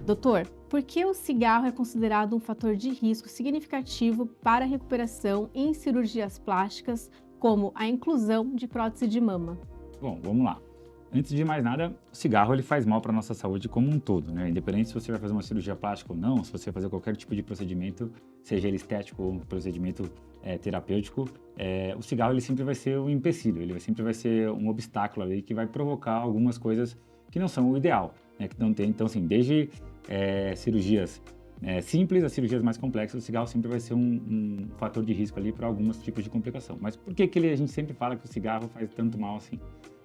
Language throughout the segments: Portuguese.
Doutor, por que o cigarro é considerado um fator de risco significativo para a recuperação em cirurgias plásticas, como a inclusão de prótese de mama? Bom, vamos lá. Antes de mais nada, o cigarro ele faz mal para a nossa saúde como um todo, né? Independente se você vai fazer uma cirurgia plástica ou não, se você vai fazer qualquer tipo de procedimento, seja ele estético ou um procedimento terapêutico, o cigarro ele sempre vai ser um empecilho, sempre vai ser um obstáculo ali que vai provocar algumas coisas que não são o ideal, né? Que não tem, então, assim, desde cirurgias simples a cirurgias mais complexas, o cigarro sempre vai ser um fator de risco ali para alguns tipos de complicação. Mas por que a gente sempre fala que o cigarro faz tanto mal assim?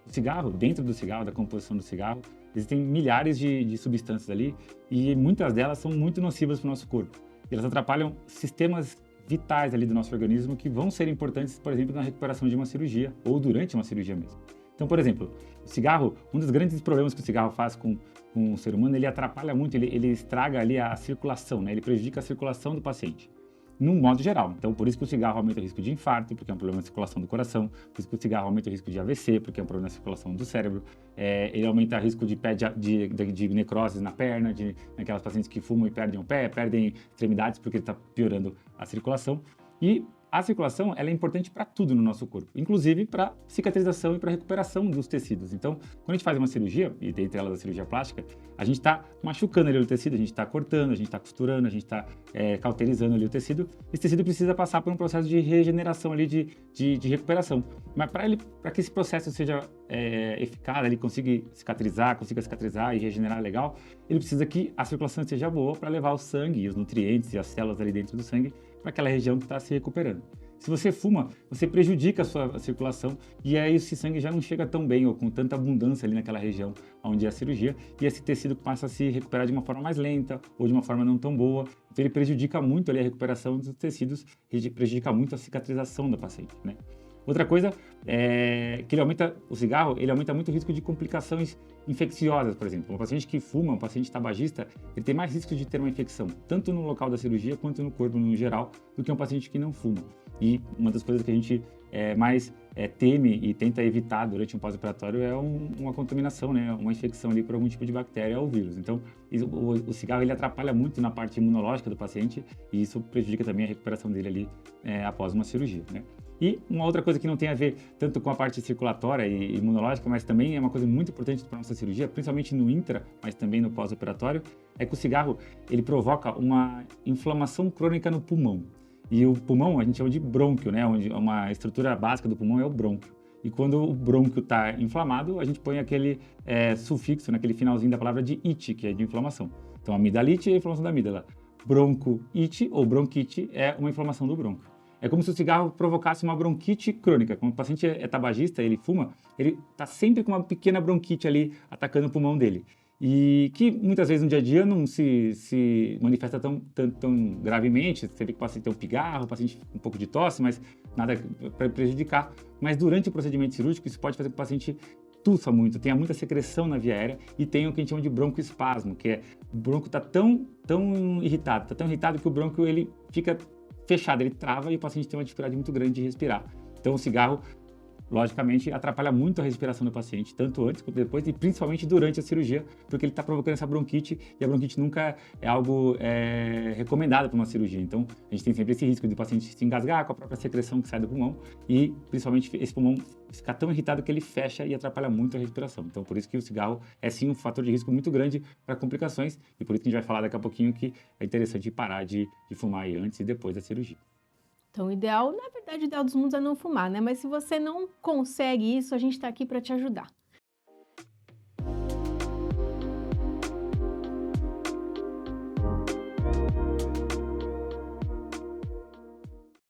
O cigarro, dentro do cigarro, da composição do cigarro, existem milhares de substâncias ali e muitas delas são muito nocivas para o nosso corpo. E elas atrapalham sistemas vitais ali do nosso organismo que vão ser importantes, por exemplo, na recuperação de uma cirurgia ou durante uma cirurgia mesmo. Então, por exemplo, o cigarro, um dos grandes problemas que o cigarro faz com o ser humano, ele atrapalha muito, ele estraga ali a circulação, né? Ele prejudica a circulação do paciente num modo geral. Então, por isso que o cigarro aumenta o risco de infarto, porque é um problema de circulação do coração, por isso que o cigarro aumenta o risco de AVC, porque é um problema de circulação do cérebro, ele aumenta o risco de necroses na perna, naquelas pacientes que fumam e perdem o pé, perdem extremidades porque ele está piorando a circulação. E a circulação ela é importante para tudo no nosso corpo, inclusive para cicatrização e para recuperação dos tecidos. Então, quando a gente faz uma cirurgia, e dentre elas a cirurgia plástica, a gente está machucando ali o tecido, a gente está cortando, a gente está costurando, a gente está cauterizando ali o tecido. Esse tecido precisa passar por um processo de regeneração ali, de recuperação. Mas para que esse processo seja eficaz, ele consiga cicatrizar e regenerar legal, ele precisa que a circulação seja boa para levar o sangue e os nutrientes e as células ali dentro do sangue para aquela região que está se recuperando. Se você fuma, você prejudica a sua circulação e aí esse sangue já não chega tão bem ou com tanta abundância ali naquela região onde é a cirurgia e esse tecido passa a se recuperar de uma forma mais lenta ou de uma forma não tão boa. Então ele prejudica muito ali a recuperação dos tecidos e prejudica muito a cicatrização da paciente, né? Outra coisa é que o cigarro ele aumenta muito o risco de complicações infecciosas, por exemplo. Um paciente que fuma, um paciente tabagista, ele tem mais risco de ter uma infecção, tanto no local da cirurgia quanto no corpo no geral, do que um paciente que não fuma. E uma das coisas que a gente mais teme e tenta evitar durante um pós-operatório é uma contaminação, né? Uma infecção ali por algum tipo de bactéria ou vírus. Então, o cigarro ele atrapalha muito na parte imunológica do paciente e isso prejudica também a recuperação dele ali após uma cirurgia, né? E uma outra coisa que não tem a ver tanto com a parte circulatória e imunológica, mas também é uma coisa muito importante para a nossa cirurgia, principalmente no intra, mas também no pós-operatório, é que o cigarro ele provoca uma inflamação crônica no pulmão. E o pulmão a gente chama de brônquio, né? Onde uma estrutura básica do pulmão é o brônquio. E quando o brônquio está inflamado, a gente põe aquele sufixo naquele finalzinho da palavra de "ite", que é de inflamação. Então, amidalite é a inflamação da amígdala. Broncoite ou bronquite é uma inflamação do brônquio. É como se o cigarro provocasse uma bronquite crônica. Quando o paciente é tabagista, ele fuma, ele está sempre com uma pequena bronquite ali atacando o pulmão dele. E que muitas vezes no dia a dia não se manifesta tão gravemente. Você vê que o paciente tem um pigarro, o paciente um pouco de tosse, mas nada para prejudicar. Mas durante o procedimento cirúrgico, isso pode fazer com que o paciente tussa muito, tenha muita secreção na via aérea e tenha o que a gente chama de broncoespasmo, que é o bronco está tão irritado que o bronco ele fica fechado, ele trava e o paciente tem uma dificuldade muito grande de respirar. Então o cigarro, logicamente, atrapalha muito a respiração do paciente, tanto antes quanto depois e principalmente durante a cirurgia, porque ele está provocando essa bronquite e a bronquite nunca é algo recomendado para uma cirurgia. Então a gente tem sempre esse risco de o paciente se engasgar com a própria secreção que sai do pulmão e principalmente esse pulmão ficar tão irritado que ele fecha e atrapalha muito a respiração. Então por isso que o cigarro é sim um fator de risco muito grande para complicações e por isso que a gente vai falar daqui a pouquinho que é interessante parar de fumar aí antes e depois da cirurgia. Então, o ideal, na verdade, o ideal dos mundos é não fumar, né? Mas se você não consegue isso, a gente está aqui para te ajudar.